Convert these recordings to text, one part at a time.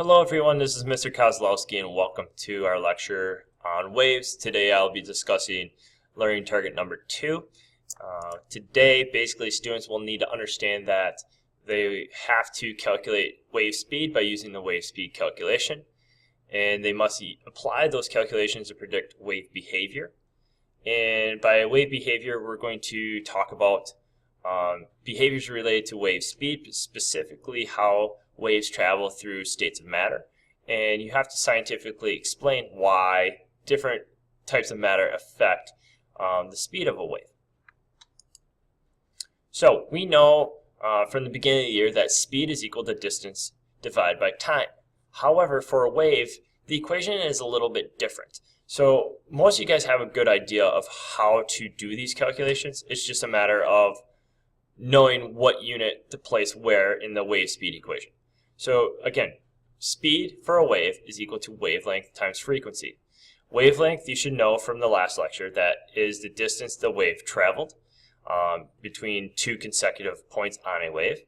Hello everyone, this is Mr. Kozlowski and welcome to our lecture on waves. Today I'll be discussing learning target number 2. Today basically students will need to understand that they have to calculate wave speed by using the wave speed calculation, and they must apply those calculations to predict wave behavior. And by wave behavior we're going to talk about behaviors related to wave speed, specifically how waves travel through states of matter, and you have to scientifically explain why different types of matter affect the speed of a wave. So we know from the beginning of the year that speed is equal to distance divided by time. However, for a wave, the equation is a little bit different. So most of you guys have a good idea of how to do these calculations. It's just a matter of knowing what unit to place where in the wave speed equation. So again, speed for a wave is equal to wavelength times frequency. Wavelength, you should know from the last lecture, that is the distance the wave traveled between two consecutive points on a wave.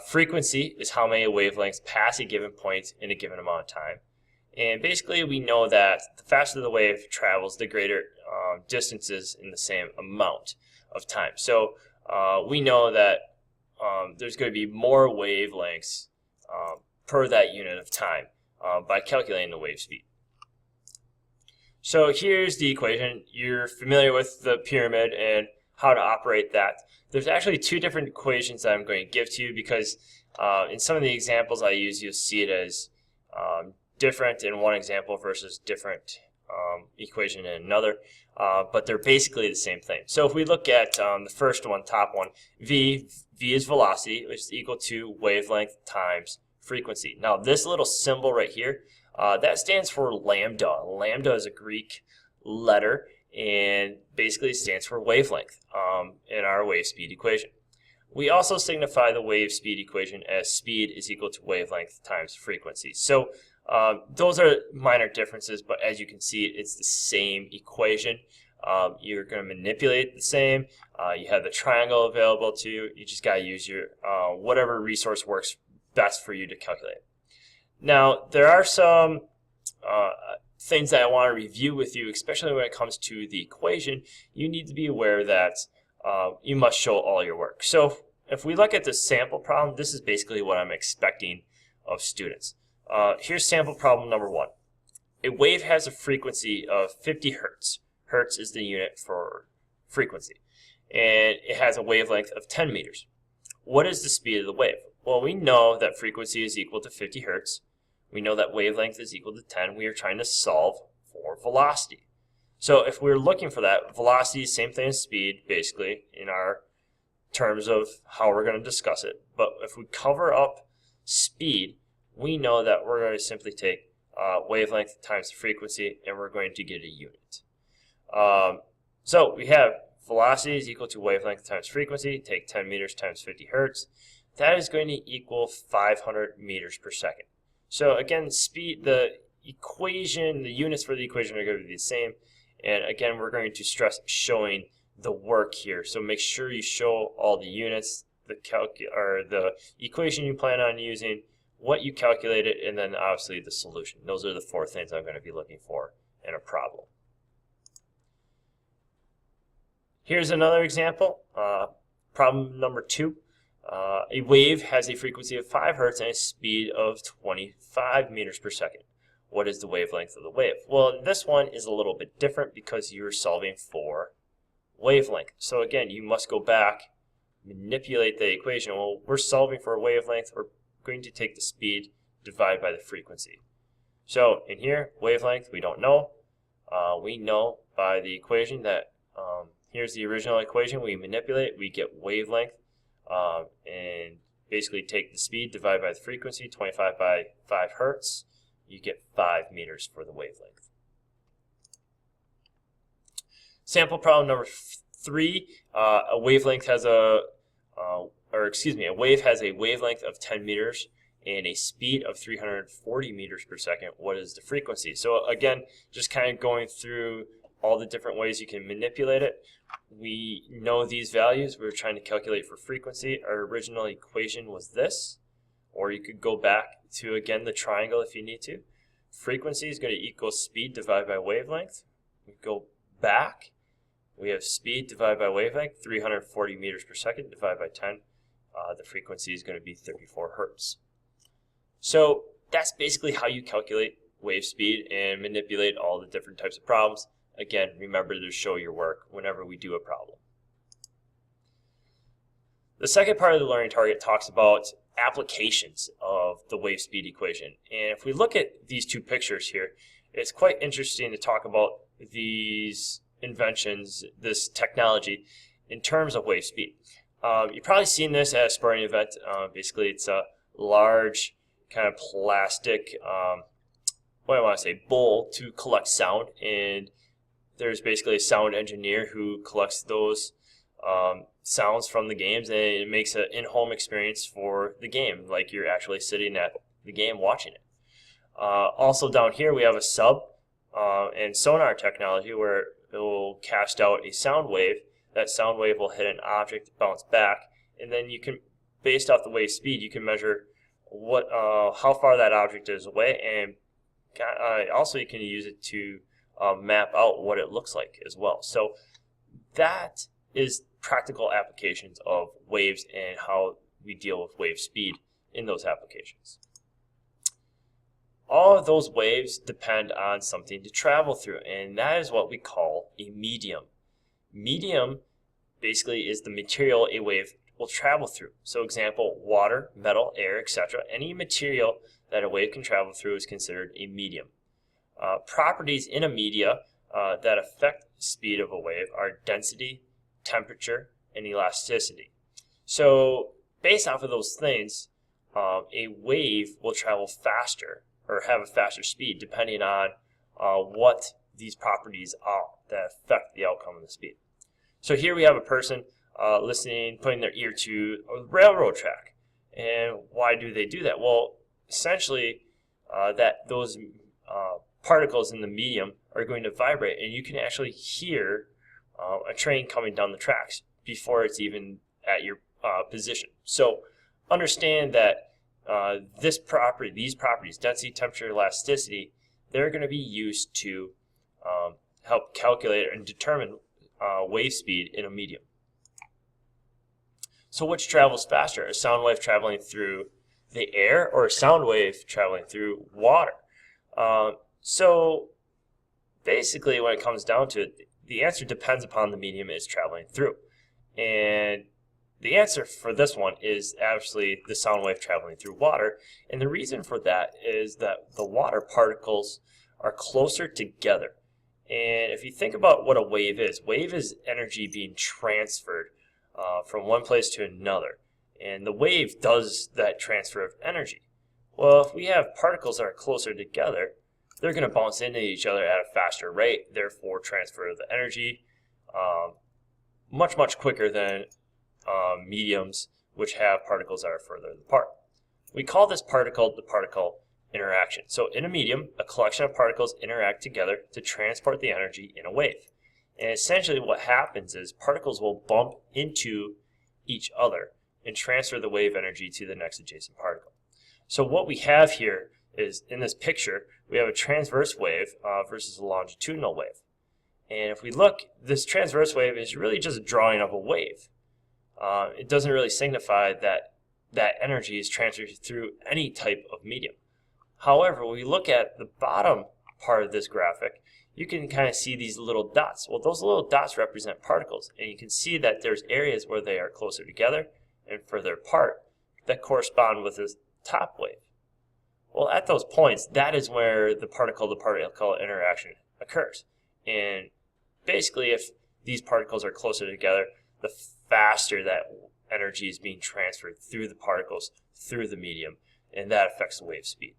Frequency is how many wavelengths pass a given point in a given amount of time. And basically we know that the faster the wave travels, the greater distances in the same amount of time. So we know that there's going to be more wavelengths per that unit of time by calculating the wave speed. So here's the equation. You're familiar with the pyramid and how to operate that. There's actually two different equations that I'm going to give to you because in some of the examples I use, you'll see it as different in one example versus different equation in another, but they're basically the same thing. So if we look at the first one, top one, V is velocity, which is equal to wavelength times frequency. Now this little symbol right here, that stands for lambda. Lambda is a Greek letter and basically stands for wavelength in our wave speed equation. We also signify the wave speed equation as speed is equal to wavelength times frequency. So those are minor differences, but as you can see, it's the same equation. You're going to manipulate it the same. You have the triangle available to you. You just got to use your whatever resource works best for you to calculate. Now, there are some things that I want to review with you, especially when it comes to the equation. You need to be aware that you must show all your work. So if we look at the sample problem, this is basically what I'm expecting of students. Here's sample problem number 1. A wave has a frequency of 50 hertz. Hertz is the unit for frequency. And it has a wavelength of 10 meters. What is the speed of the wave? Well, we know that frequency is equal to 50 hertz. We know that wavelength is equal to 10. We are trying to solve for velocity. So if we're looking for that, velocity is the same thing as speed, basically, in our terms of how we're going to discuss it. But if we cover up speed, we know that we're going to simply take wavelength times the frequency, and we're going to get a unit. So we have velocity is equal to wavelength times frequency. Take 10 meters times 50 hertz. That is going to equal 500 meters per second. So again, speed, the equation, the units for the equation are going to be the same. And again, we're going to stress showing the work here. So make sure you show all the units, the equation you plan on using, what you calculated, and then obviously the solution. Those are the 4 things I'm going to be looking for in a problem. Here's another example. Problem number 2. A wave has a frequency of 5 hertz and a speed of 25 meters per second. What is the wavelength of the wave? Well, this one is a little bit different because you're solving for wavelength. So again, you must go back, manipulate the equation. Well, we're solving for a wavelength. We're going to take the speed divided by the frequency. So in here, wavelength, we don't know. We know by the equation that here's the original equation. We manipulate, we get wavelength, and basically take the speed divided by the frequency, 25 by 5 hertz. You get 5 meters for the wavelength. Sample problem number 3. A wave has a wavelength of 10 meters and a speed of 340 meters per second. What is the frequency? So again, just kind of going through all the different ways you can manipulate it. We know these values. We're trying to calculate for frequency. Our original equation was this. or you could go back to, again, the triangle if you need to. Frequency is going to equal speed divided by wavelength. We go back. We have speed divided by wavelength, 340 meters per second divided by 10. The frequency is going to be 34 hertz. So that's basically how you calculate wave speed and manipulate all the different types of problems. Again, remember to show your work whenever we do a problem. The second part of the learning target talks about applications of the wave speed equation. And if we look at these two pictures here, it's quite interesting to talk about these inventions, this technology, in terms of wave speed. You've probably seen this at a sporting event. Basically, it's a large kind of plastic, bowl to collect sound, and there's basically a sound engineer who collects those sounds from the games, and it makes an in-home experience for the game, like you're actually sitting at the game watching it. Also down here we have a sub and sonar technology where it will cast out a sound wave. That sound wave will hit an object, bounce back, and then you can, based off the wave speed, you can measure how far that object is away, and also you can use it to map out what it looks like as well. So that is practical applications of waves and how we deal with wave speed in those applications. All of those waves depend on something to travel through, and that is what we call a medium. Medium basically is the material a wave will travel through. So example, water, metal, air, etc. Any material that a wave can travel through is considered a medium. Properties in a media that affect the speed of a wave are density, temperature, and elasticity. So based off of those things, a wave will travel faster or have a faster speed depending on what these properties are that affect the outcome of the speed. So here we have a person listening, putting their ear to a railroad track. And why do they do that? Well, essentially that those particles in the medium are going to vibrate, and you can actually hear a train coming down the tracks before it's even at your position. So understand that these properties, density, temperature, elasticity, they're going to be used to help calculate and determine wave speed in a medium. So which travels faster, a sound wave traveling through the air or a sound wave traveling through water? So basically when it comes down to it, the answer depends upon the medium it's traveling through. And the answer for this one is actually the sound wave traveling through water. And the reason for that is that the water particles are closer together. And if you think about what a wave is energy being transferred from one place to another. And the wave does that transfer of energy. Well, if we have particles that are closer together, they're going to bounce into each other at a faster rate, therefore transfer the energy much, much quicker than mediums which have particles that are further apart. We call this particle-to-particle interaction. So in a medium, a collection of particles interact together to transport the energy in a wave. And essentially what happens is particles will bump into each other and transfer the wave energy to the next adjacent particle. So what we have here is, in this picture, we have a transverse wave versus a longitudinal wave. And if we look, this transverse wave is really just a drawing of a wave. It doesn't really signify that energy is transferred through any type of medium. However, when we look at the bottom part of this graphic, you can kind of see these little dots. Well, those little dots represent particles, and you can see that there's areas where they are closer together and further apart that correspond with this top wave. Well, at those points, that is where the particle-to-particle interaction occurs. And basically, if these particles are closer together, the faster that energy is being transferred through the particles, through the medium, and that affects the wave speed.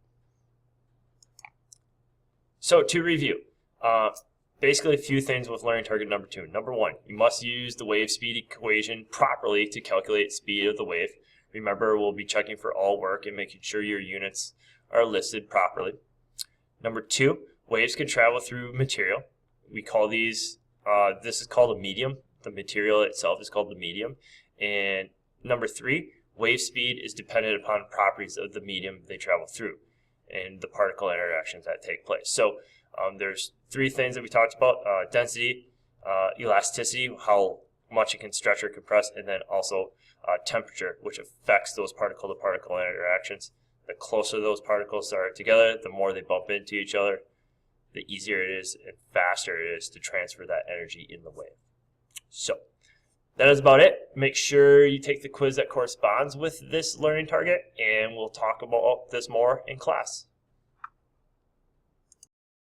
So to review, basically a few things with learning target number 2. Number 1, you must use the wave speed equation properly to calculate speed of the wave. Remember, we'll be checking for all work and making sure your units are listed properly. Number 2, waves can travel through material. We call these, this is called a medium. The material itself is called the medium. And number 3, Wave speed is dependent upon properties of the medium they travel through and the particle interactions that take place. So there's three things that we talked about: density, elasticity, how much it can stretch or compress, and then also temperature, which affects those particle-to-particle interactions. The closer those particles are together, the more they bump into each other, the easier it is and faster it is to transfer that energy in the wave. So that is about it. Make sure you take the quiz that corresponds with this learning target, and we'll talk about this more in class.